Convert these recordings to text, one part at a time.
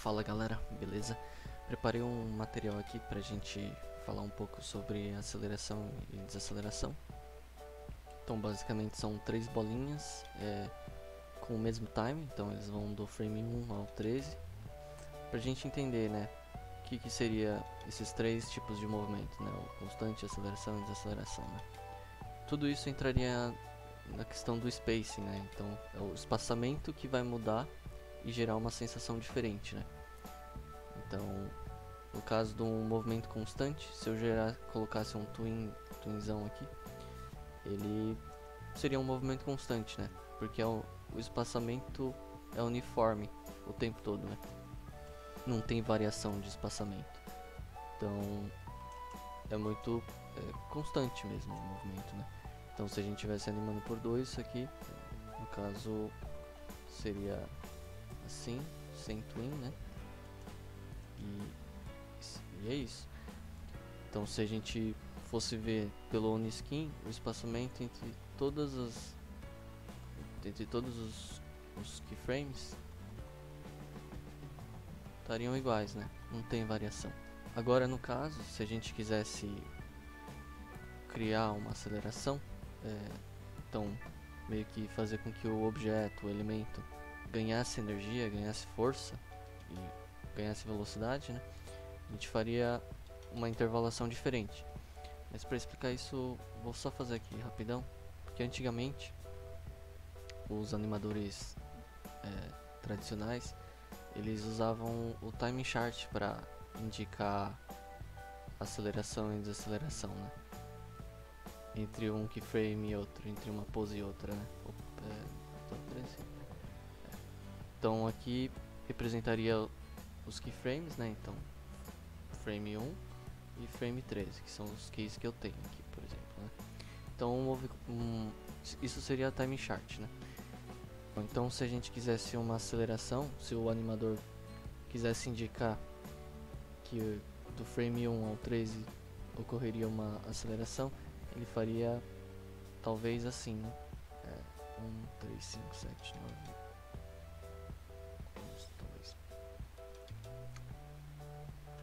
Fala galera, beleza? Preparei um material aqui pra gente falar um pouco sobre aceleração e desaceleração. Então basicamente são três bolinhas com o mesmo time, então eles vão do frame 1 ao 13. Pra gente entender, né, o que seria esses três tipos de movimento, né, o constante, aceleração e desaceleração, né. Tudo isso entraria na questão do spacing, né, então é o espaçamento que vai mudar e gerar uma sensação diferente, né. Então, no caso de um movimento constante, se eu colocasse um twinzão aqui, ele seria um movimento constante, né? Porque o espaçamento é uniforme o tempo todo, né? Não tem variação de espaçamento. Então, é muito constante mesmo o movimento, né? Então, se a gente estivesse animando por 2, isso aqui, no caso, seria assim, sem twin, né? E é isso. Então, se a gente fosse ver pelo Oniskin, o espaçamento entre todos os keyframes estariam iguais, né? Não tem variação. Agora, no caso, se a gente quisesse criar uma aceleração, então meio que fazer com que o objeto, o elemento, ganhasse energia, ganhasse força e ganhasse velocidade, né? A gente faria uma intervalação diferente. Mas para explicar isso, vou só fazer aqui rapidão, porque antigamente os animadores tradicionais, eles usavam o time chart para indicar aceleração e desaceleração, né? Entre um keyframe e outro, entre uma pose e outra, né? Então aqui representaria os keyframes, né? Então frame 1 e frame 13, que são os keys que eu tenho aqui, por exemplo, né? Então isso seria a time chart, né? Então se a gente quisesse uma aceleração, se o animador quisesse indicar que do frame 1 ao 13 ocorreria uma aceleração, ele faria talvez assim, né? 1, 3, 5, 7, 9, 11, talvez.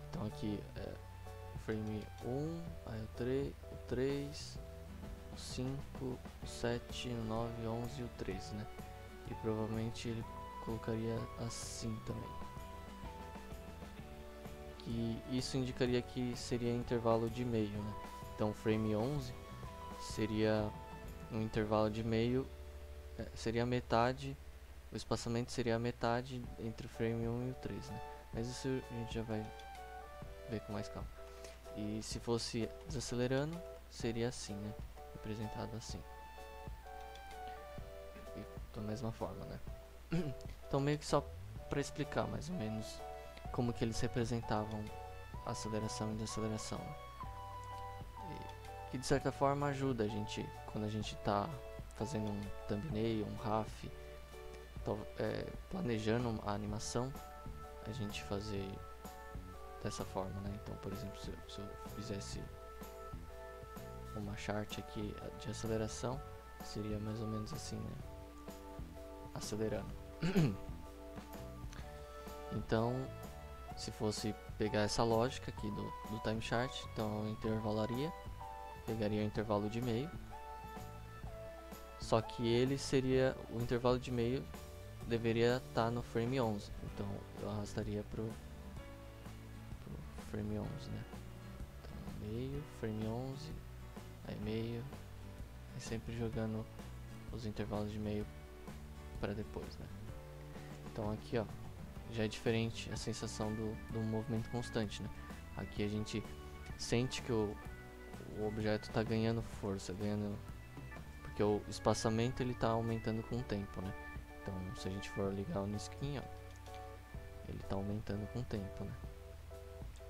Então aqui frame 1, aí o 3, o 5, o 7, o 9, o 11 e o 13, né? E provavelmente ele colocaria assim também. Que isso indicaria que seria intervalo de meio, né? Então frame 11 seria um intervalo de meio, seria a metade, o espaçamento seria a metade entre o frame 1 e o 13, né? Mas isso a gente já vai ver com mais calma. E se fosse desacelerando, seria assim, né? Representado assim. E da mesma forma, né? Então meio que só para explicar mais ou menos como que eles representavam aceleração e desaceleração. Que de certa forma ajuda a gente quando a gente está fazendo um thumbnail, um RAF, planejando a animação, a gente fazer dessa forma, né? Então, por exemplo, se eu fizesse uma chart aqui de aceleração, seria mais ou menos assim, né? Acelerando. Então, se fosse pegar essa lógica aqui do time chart, então eu intervalaria, pegaria o intervalo de meio, só que ele seria, o intervalo de meio deveria estar no frame 11, então eu arrastaria pro frame 11, né? Então meio, frame 11, aí meio, e sempre jogando os intervalos de meio para depois, né? Então aqui, ó, já é diferente a sensação do movimento constante, né? Aqui a gente sente que o objeto está ganhando força, porque o espaçamento ele está aumentando com o tempo, né? Então se a gente for ligar o Niskin, ó, ele está aumentando com o tempo, né?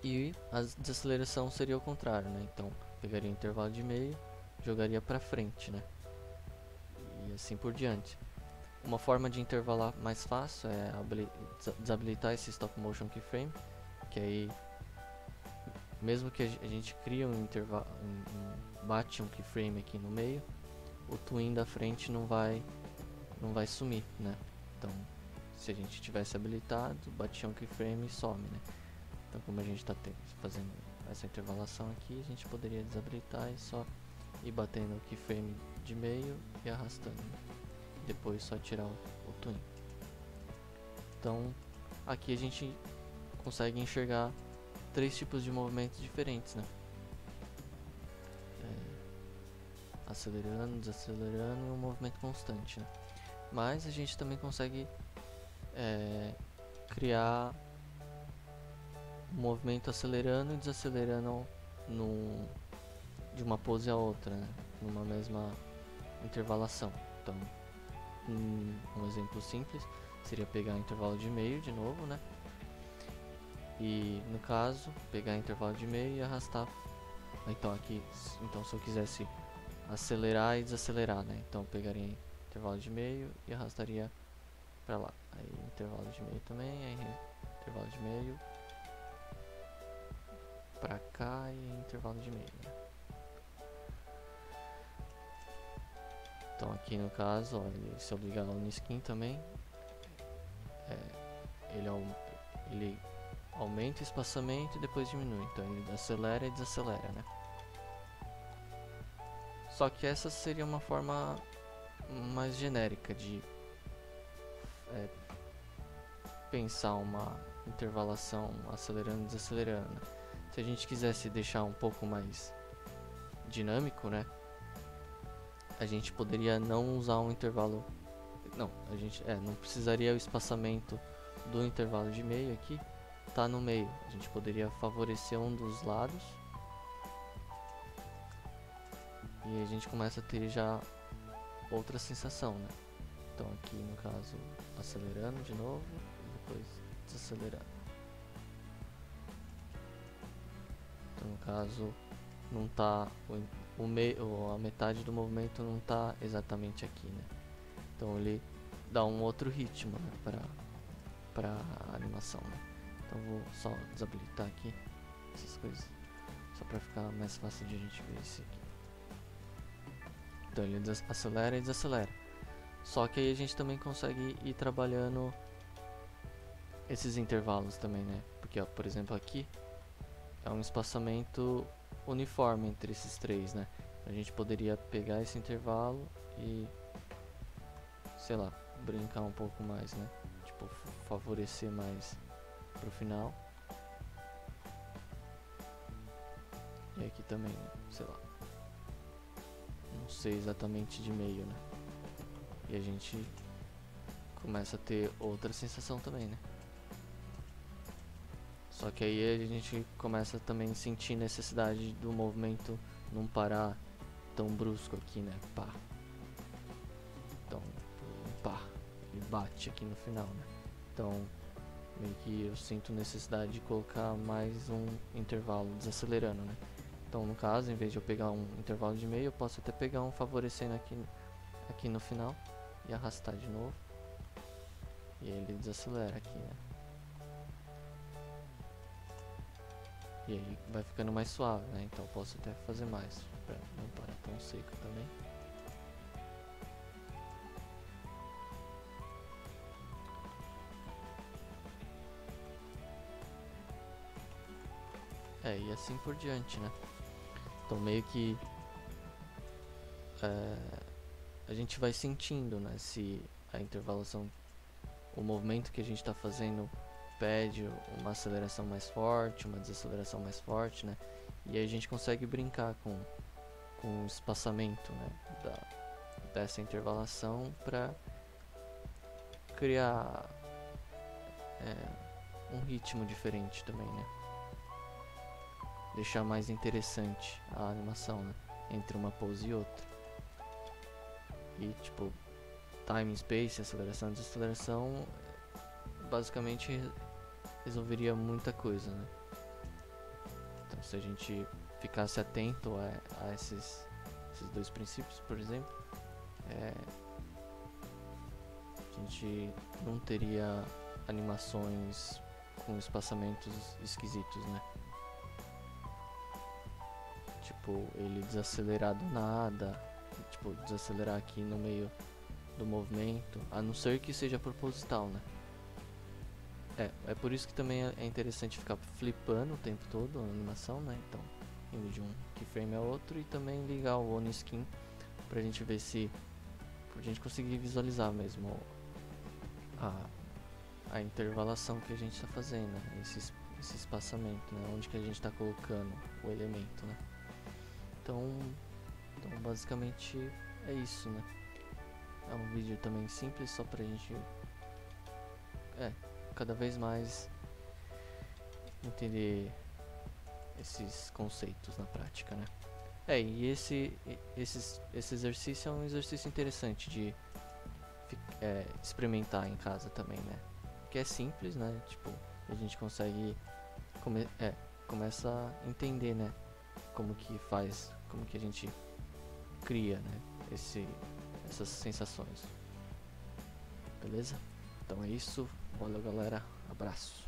E a desaceleração seria o contrário, né? Então pegaria o intervalo de meio, jogaria para frente, né? E assim por diante. Uma forma de intervalar mais fácil é desabilitar esse stop motion keyframe, que aí mesmo que a gente cria um intervalo, bate um keyframe aqui no meio, o twin da frente não vai sumir, né? Então se a gente tivesse habilitado, batia um keyframe e some, né? Então como a gente está fazendo essa intervalação aqui, a gente poderia desabilitar e só ir batendo o keyframe de meio e arrastando, né? Depois só tirar o twin. Então aqui a gente consegue enxergar 3 tipos de movimentos diferentes, né? Acelerando, desacelerando e um movimento constante, né? Mas a gente também consegue criar um movimento acelerando e desacelerando de uma pose a outra, né? Numa mesma intervalação. Então, um exemplo simples seria pegar intervalo de meio de novo, né? E no caso, pegar intervalo de meio e arrastar. Então aqui, se eu quisesse acelerar e desacelerar, né? Então eu pegaria intervalo de meio e arrastaria para lá. Aí intervalo de meio também, aí intervalo de meio para cá e intervalo de meio, né? Então aqui no caso, ó, se eu ligar no skin também, ele aumenta o espaçamento e depois diminui. Então ele acelera e desacelera, né? Só que essa seria uma forma mais genérica de pensar uma intervalação acelerando e desacelerando. Se a gente quisesse deixar um pouco mais dinâmico, né? A gente poderia não usar um intervalo. Não, a gente não precisaria o espaçamento do intervalo de meio aqui tá no meio. A gente poderia favorecer um dos lados e a gente começa a ter já outra sensação, né? Então aqui no caso acelerando de novo e depois desacelerando. Então no caso não tá a metade do movimento não tá exatamente aqui, né? Então ele dá um outro ritmo, né, para a animação, né? Então vou só desabilitar aqui essas coisas só para ficar mais fácil de a gente ver isso aqui. Então ele acelera e desacelera. Só que aí a gente também consegue ir trabalhando esses intervalos também, né? Porque ó, por exemplo aqui é um espaçamento uniforme entre esses três, né? A gente poderia pegar esse intervalo e, sei lá, brincar um pouco mais, né? Tipo, favorecer mais pro final. E aqui também, né? Sei lá, não sei exatamente de meio, né? E a gente começa a ter outra sensação também, né? Só que aí a gente começa também a sentir necessidade do movimento não parar tão brusco aqui, né? Pá. Então, pá, ele bate aqui no final, né? Então, meio que eu sinto necessidade de colocar mais um intervalo desacelerando, né? Então, no caso, em vez de eu pegar um intervalo de meio, eu posso até pegar um favorecendo aqui no final e arrastar de novo. E aí ele desacelera aqui, né? E aí vai ficando mais suave, né? Então eu posso até fazer mais pra não parar tão seco também. E assim por diante, né? Então meio que a gente vai sentindo, né? Se a intervalação, o movimento que a gente está fazendo pede uma aceleração mais forte, uma desaceleração mais forte, né? E aí a gente consegue brincar com o espaçamento, né? Dessa intervalação para criar um ritmo diferente também, né? Deixar mais interessante a animação, né? Entre uma pose e outra. E tipo, time, space, aceleração e desaceleração basicamente resolveria muita coisa, né? Então se a gente ficasse atento a esses dois princípios, por exemplo, a gente não teria animações com espaçamentos esquisitos, né? Tipo, ele desacelerar do nada, tipo, desacelerar aqui no meio do movimento, a não ser que seja proposital, né? É por isso que também é interessante ficar flipando o tempo todo a animação, né? Então, indo de um keyframe a outro, e também ligar o OnSkin pra gente ver se, pra gente conseguir visualizar mesmo a intervalação que a gente está fazendo, né? Esse espaçamento, né? Onde que a gente está colocando o elemento, né? Então basicamente é isso, né? É um vídeo também simples, só pra gente cada vez mais entender esses conceitos na prática, né? E esse exercício é um exercício interessante de experimentar em casa também, né? Que é simples, né? Tipo, a gente consegue começa a entender, né? Como que faz, como que a gente cria, né? Essas sensações. Beleza? Então é isso. Valeu, galera. Abraço.